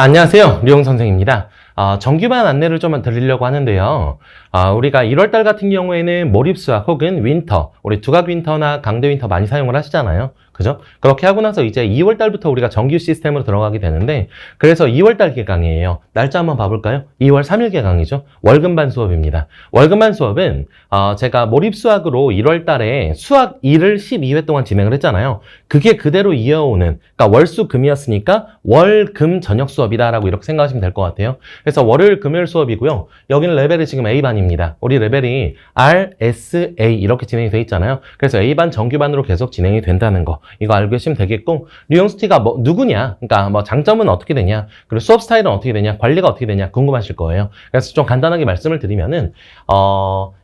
안녕하세요. 류용 선생입니다. 정규반 안내를 좀 드리려고 하는데요. 우리가 1월달 같은 경우에는 몰입수학 혹은 윈터, 우리 두각 윈터나 강대 윈터 많이 사용을 하시잖아요. 그죠? 그렇게 하고 나서 이제 2월달부터 우리가 정규 시스템으로 들어가게 되는데, 그래서 2월달 개강이에요. 날짜 한번 봐볼까요? 2월 3일 개강이죠. 월금반 수업입니다. 월금반 수업은 제가 몰입수학으로 1월달에 수학 2를 12회 동안 진행을 했잖아요. 그게 그대로 이어오는, 그러니까 월수금이었으니까 월금 저녁 수업이다라고 이렇게 생각하시면 될 것 같아요. 그래서 월요일 금요일 수업이고요. 여기는 레벨이 지금 A반입니다. 우리 레벨이 R, S, A 이렇게 진행이 돼 있잖아요. 그래서 A반 정규반으로 계속 진행이 된다는 거, 이거 알고 계시면 되겠고, 류용스티가 누구냐, 그러니까 장점은 어떻게 되냐, 그리고 수업 스타일은 어떻게 되냐, 관리가 어떻게 되냐 궁금하실 거예요. 그래서 좀 간단하게 말씀을 드리면은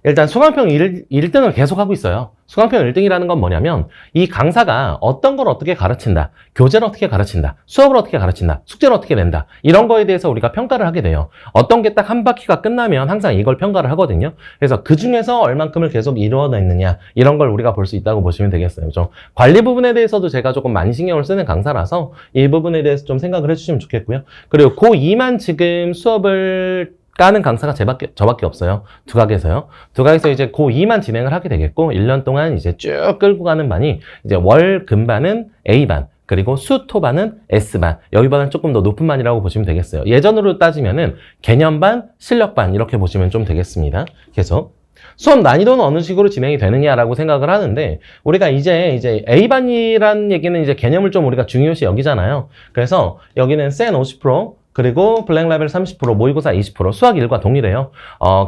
일단 수강평 1등을 계속 하고 있어요. 수강평 1등이라는 건 뭐냐면 이 강사가 어떤 걸 어떻게 가르친다, 교재를 어떻게 가르친다, 수업을 어떻게 가르친다, 숙제를 어떻게 낸다, 이런 거에 대해서 우리가 평가를 하게 돼요. 어떤 게 딱 한 바퀴가 끝나면 항상 이걸 평가를 하거든요. 그래서 그 중에서 얼만큼을 계속 이루어냈느냐, 이런 걸 우리가 볼 수 있다고 보시면 되겠어요. 좀 관리 부분에 대해서도 제가 조금 많이 신경을 쓰는 강사라서 이 부분에 대해서 좀 생각을 해주시면 좋겠고요. 그리고 고2만 지금 수업을 까는 강사가 저밖에 없어요. 두각에서요. 두각에서 이제 고2만 진행을 하게 되겠고, 1년 동안 이제 쭉 끌고 가는 반이 이제 월, 금반은 A반, 그리고 수, 토 반은 S반, 여기반은 조금 더 높은 반이라고 보시면 되겠어요. 예전으로 따지면은 개념반, 실력반 이렇게 보시면 좀 되겠습니다. 계속. 수업 난이도는 어느 식으로 진행이 되느냐라고 생각을 하는데, 우리가 이제 A반이라는 얘기는 이제 개념을 좀 우리가 중요시 여기잖아요. 그래서 여기는 센 50%, 그리고 블랙 레벨 30%, 모의고사 20%, 수학 1과 동일해요.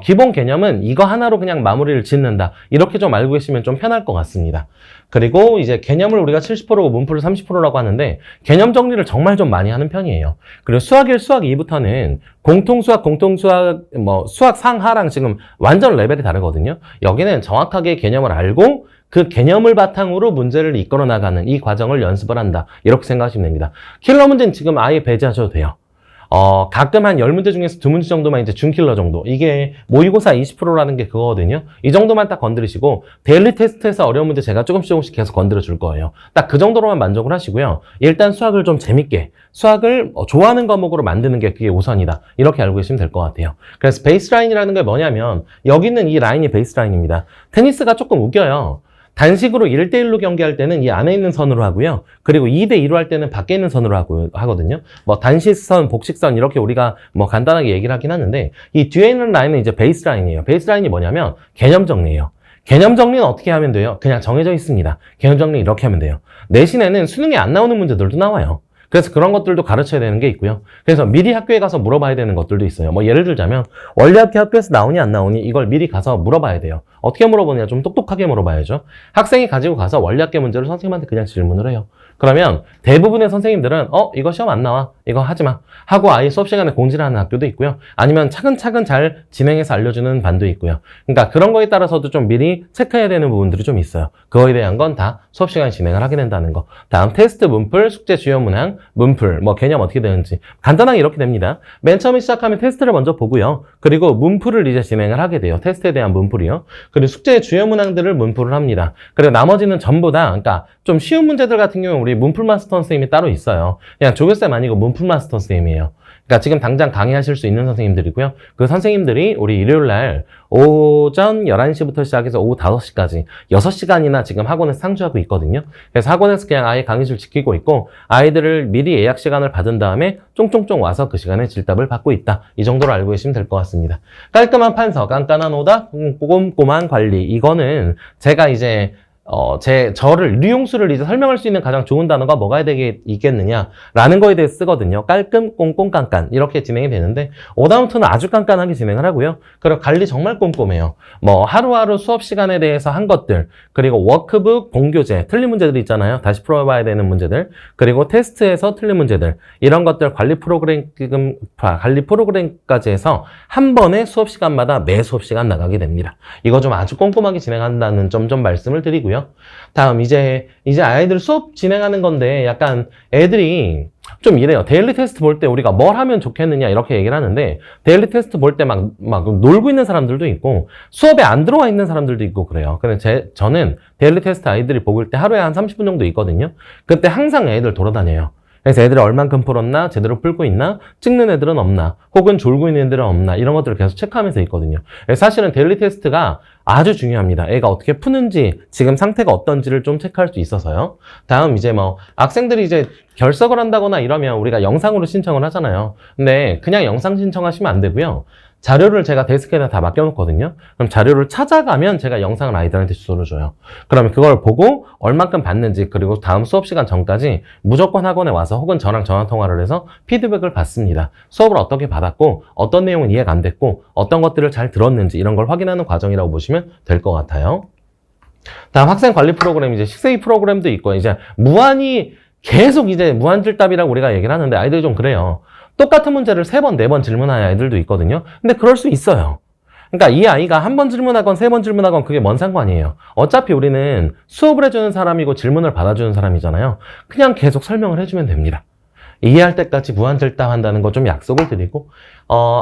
기본 개념은 이거 하나로 그냥 마무리를 짓는다, 이렇게 좀 알고 계시면 좀 편할 것 같습니다. 그리고 이제 개념을 우리가 70%고 문풀을 30%라고 하는데, 개념 정리를 정말 좀 많이 하는 편이에요. 그리고 수학 1, 수학 2부터는 공통수학, 수학 상하랑 지금 완전 레벨이 다르거든요. 여기는 정확하게 개념을 알고 그 개념을 바탕으로 문제를 이끌어 나가는 이 과정을 연습을 한다, 이렇게 생각하시면 됩니다. 킬러 문제는 지금 아예 배제하셔도 돼요. 가끔 한 10문제 중에서 2문제 정도만 이제 준킬러 정도. 이게 모의고사 20%라는 게 그거거든요. 이 정도만 딱 건드리시고, 데일리 테스트에서 어려운 문제 제가 조금씩 계속 건드려 줄 거예요. 딱 그 정도로만 만족을 하시고요. 일단 수학을 좀 재밌게, 수학을 좋아하는 과목으로 만드는 게 그게 우선이다, 이렇게 알고 계시면 될 것 같아요. 그래서 베이스라인이라는 게 뭐냐면, 여기 있는 이 라인이 베이스라인입니다. 테니스가 조금 웃겨요. 단식으로 1대1로 경기할 때는 이 안에 있는 선으로 하고요. 그리고 2대2로 할 때는 밖에 있는 선으로 하거든요. 단식선, 복식선 이렇게 우리가 간단하게 얘기를 하긴 하는데, 이 뒤에 있는 라인은 이제 베이스 라인이에요. 베이스 라인이 뭐냐면 개념 정리예요. 개념 정리는 어떻게 하면 돼요? 그냥 정해져 있습니다. 개념 정리 이렇게 하면 돼요. 내신에는 수능에 안 나오는 문제들도 나와요. 그래서 그런 것들도 가르쳐야 되는 게 있고요. 그래서 미리 학교에 가서 물어봐야 되는 것들도 있어요. 예를 들자면 원래학교에서 나오니 안 나오니 이걸 미리 가서 물어봐야 돼요. 어떻게 물어보냐? 좀 똑똑하게 물어봐야죠. 학생이 가지고 가서 원래학교 문제를 선생님한테 그냥 질문을 해요. 그러면 대부분의 선생님들은 이거 시험 안 나와, 이거 하지 마 하고 아예 수업 시간에 공지를 하는 학교도 있고요. 아니면 차근차근 잘 진행해서 알려주는 반도 있고요. 그러니까 그런 거에 따라서도 좀 미리 체크해야 되는 부분들이 좀 있어요. 그거에 대한 건 다 수업 시간에 진행을 하게 된다는 거. 다음 테스트 문풀, 숙제 주요 문항, 문풀, 개념 어떻게 되는지 간단하게 이렇게 됩니다. 맨 처음에 시작하면 테스트를 먼저 보고요. 그리고 문풀을 이제 진행을 하게 돼요. 테스트에 대한 문풀이요. 그리고 숙제의 주요 문항들을 문풀을 합니다. 그리고 나머지는 전부 다, 그러니까 좀 쉬운 문제들 같은 경우는 우리 문풀 마스터 선생님이 따로 있어요. 그냥 조교쌤 아니고 문풀 마스터 선생님이에요. 그러니까 지금 당장 강의하실 수 있는 선생님들이고요. 그 선생님들이 우리 일요일날 오전 11시부터 시작해서 오후 5시까지 6시간이나 지금 학원에서 상주하고 있거든요. 그래서 학원에서 그냥 아예 강의실 지키고 있고, 아이들을 미리 예약 시간을 받은 다음에 쫑쫑쫑 와서 그 시간에 질답을 받고 있다, 이 정도로 알고 계시면 될 것 같습니다. 깔끔한 판서, 깐깐한 오답, 꼼꼼한 관리, 이거는 제가 이제 저를, 류용수를 이제 설명할 수 있는 가장 좋은 단어가 뭐가 있겠느냐라는 거에 대해 쓰거든요. 깔끔, 꼼꼼, 깐깐. 이렇게 진행이 되는데, 오다운트는 아주 깐깐하게 진행을 하고요. 그리고 관리 정말 꼼꼼해요. 하루하루 수업 시간에 대해서 한 것들, 그리고 워크북, 본교재, 틀린 문제들 있잖아요. 다시 풀어봐야 되는 문제들, 그리고 테스트에서 틀린 문제들, 이런 것들 관리 프로그램까지 해서 한 번에 수업 시간마다 매 수업 시간 나가게 됩니다. 이거 좀 아주 꼼꼼하게 진행한다는 점 좀 말씀을 드리고요. 다음 이제 아이들 수업 진행하는 건데, 약간 애들이 좀 이래요. 데일리 테스트 볼 때 우리가 뭘 하면 좋겠느냐 이렇게 얘기를 하는데, 데일리 테스트 볼 때 막 놀고 있는 사람들도 있고 수업에 안 들어와 있는 사람들도 있고 그래요. 근데 저는 데일리 테스트 아이들이 보일 때 하루에 한 30분 정도 있거든요. 그때 항상 애들 돌아다녀요. 그래서 애들이 얼만큼 풀었나, 제대로 풀고 있나, 찍는 애들은 없나, 혹은 졸고 있는 애들은 없나, 이런 것들을 계속 체크하면서 있거든요. 사실은 데일리 테스트가 아주 중요합니다. 애가 어떻게 푸는지, 지금 상태가 어떤지를 좀 체크할 수 있어서요. 다음 이제 뭐 학생들이 이제 결석을 한다거나 이러면 우리가 영상으로 신청을 하잖아요. 근데 그냥 영상 신청하시면 안 되고요. 자료를 제가 데스크에다 다 맡겨놓거든요. 그럼 자료를 찾아가면 제가 영상을 아이들한테 주소를 줘요. 그러면 그걸 보고 얼만큼 받는지, 그리고 다음 수업 시간 전까지 무조건 학원에 와서 혹은 저랑 전화 통화를 해서 피드백을 받습니다. 수업을 어떻게 받았고, 어떤 내용은 이해가 안 됐고, 어떤 것들을 잘 들었는지 이런 걸 확인하는 과정이라고 보시면 될 것 같아요. 다음 학생 관리 프로그램, 이제 식세기 프로그램도 있고, 이제 무한히 계속 이제 무한질답이라고 우리가 얘기를 하는데 아이들이 좀 그래요. 똑같은 문제를 3번, 4번 질문하는 아이들도 있거든요. 근데 그럴 수 있어요. 그러니까 이 아이가 한 번 질문하건 3번 질문하건 그게 뭔 상관이에요. 어차피 우리는 수업을 해주는 사람이고 질문을 받아주는 사람이잖아요. 그냥 계속 설명을 해주면 됩니다. 이해할 때까지 무한질답한다는 거 좀 약속을 드리고,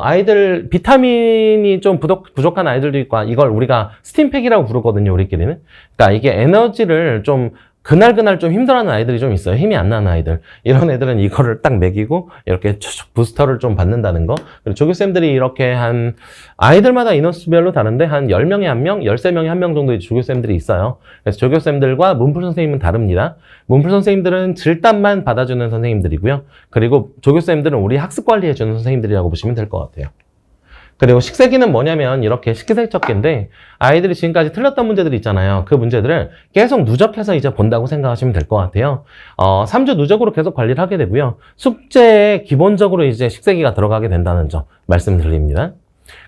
아이들 비타민이 좀 부족한 아이들도 있고, 이걸 우리가 스팀팩이라고 부르거든요, 우리끼리는. 그러니까 이게 에너지를 좀 그날 좀 힘들어하는 아이들이 좀 있어요. 힘이 안 나는 아이들. 이런 애들은 이거를 딱 먹이고 이렇게 부스터를 좀 받는다는 거. 그리고 조교쌤들이 이렇게 아이들마다 인원수별로 다른데 한 10명에 1명, 13명에 1명 정도의 조교쌤들이 있어요. 그래서 조교쌤들과 문풀 선생님은 다릅니다. 문풀 선생님들은 질답만 받아주는 선생님들이고요. 그리고 조교쌤들은 우리 학습 관리해주는 선생님들이라고 보시면 될 것 같아요. 그리고 식세기는 뭐냐면 이렇게 식기세척기인데 아이들이 지금까지 틀렸던 문제들이 있잖아요. 그 문제들을 계속 누적해서 이제 본다고 생각하시면 될 것 같아요. 3주 누적으로 계속 관리를 하게 되고요. 숙제에 기본적으로 이제 식세기가 들어가게 된다는 점 말씀드립니다.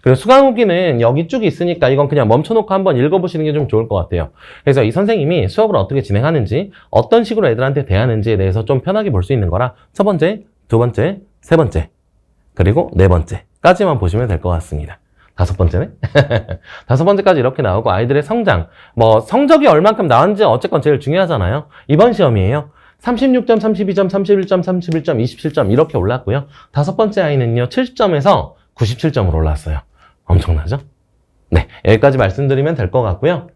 그리고 수강 후기는 여기 쭉 있으니까 이건 그냥 멈춰놓고 한번 읽어보시는 게 좀 좋을 것 같아요. 그래서 이 선생님이 수업을 어떻게 진행하는지, 어떤 식으로 애들한테 대하는지에 대해서 좀 편하게 볼 수 있는 거라 첫 번째, 두 번째, 세 번째, 그리고 네 번째까지만 보시면 될 것 같습니다. 5번째네? 5번째까지 이렇게 나오고 아이들의 성장, 뭐 성적이 얼만큼 나왔는지 어쨌건 제일 중요하잖아요. 이번 시험이에요. 36점, 32점, 31점, 31점, 27점 이렇게 올랐고요. 5번째 아이는요 70점에서 97점으로 올랐어요. 엄청나죠? 네, 여기까지 말씀드리면 될 것 같고요.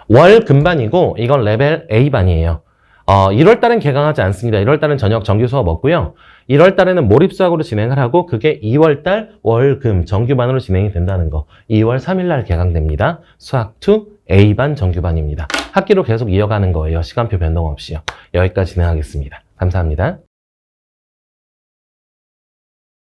월 금반이고 이건 레벨 A반이에요. 1월달은 개강하지 않습니다. 1월달은 저녁 정규 수업 없고요. 1월달에는 몰입수학으로 진행을 하고 그게 2월달 월금 정규반으로 진행이 된다는 거. 2월 3일날 개강됩니다. 수학2 A반 정규반입니다. 학기로 계속 이어가는 거예요. 시간표 변동 없이요. 여기까지 진행하겠습니다. 감사합니다.